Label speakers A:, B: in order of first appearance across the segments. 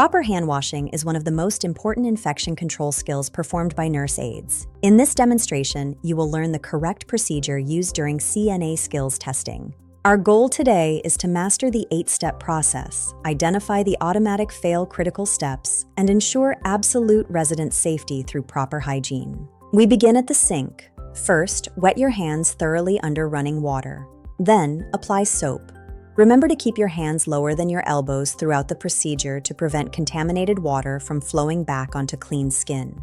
A: Proper hand washing is one of the most important infection control skills performed by nurse aides. In this demonstration, you will learn the correct procedure used during CNA skills testing. Our goal today is to master the 8-step process, identify the automatic fail critical steps, and ensure absolute resident safety through proper hygiene. We begin at the sink. First, wet your hands thoroughly under running water. Then, apply soap. Remember to keep your hands lower than your elbows throughout the procedure to prevent contaminated water from flowing back onto clean skin.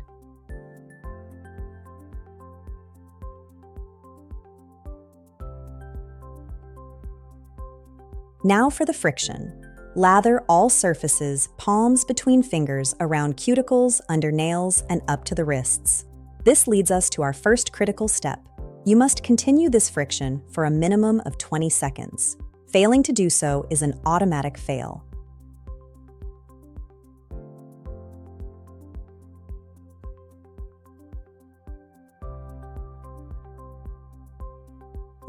A: Now for the friction. Lather all surfaces, palms between fingers, around cuticles, under nails, and up to the wrists. This leads us to our first critical step. You must continue this friction for a minimum of 20 seconds. Failing to do so is an automatic fail.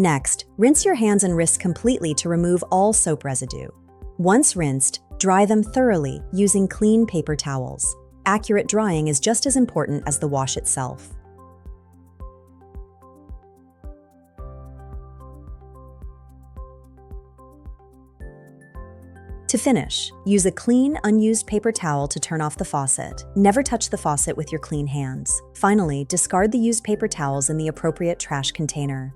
A: Next, rinse your hands and wrists completely to remove all soap residue. Once rinsed, dry them thoroughly using clean paper towels. Accurate drying is just as important as the wash itself. To finish, use a clean, unused paper towel to turn off the faucet. Never touch the faucet with your clean hands. Finally, discard the used paper towels in the appropriate trash container.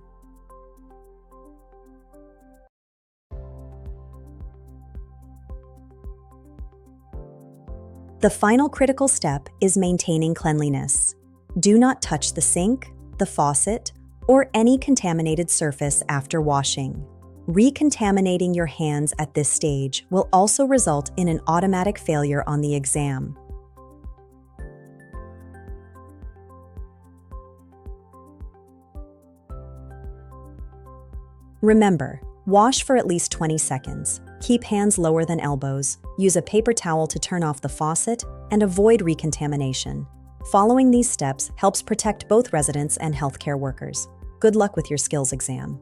A: The final critical step is maintaining cleanliness. Do not touch the sink, the faucet, or any contaminated surface after washing. Recontaminating your hands at this stage will also result in an automatic failure on the exam. Remember, wash for at least 20 seconds. Keep hands lower than elbows, use a paper towel to turn off the faucet, and avoid recontamination. Following these steps helps protect both residents and healthcare workers. Good luck with your skills exam.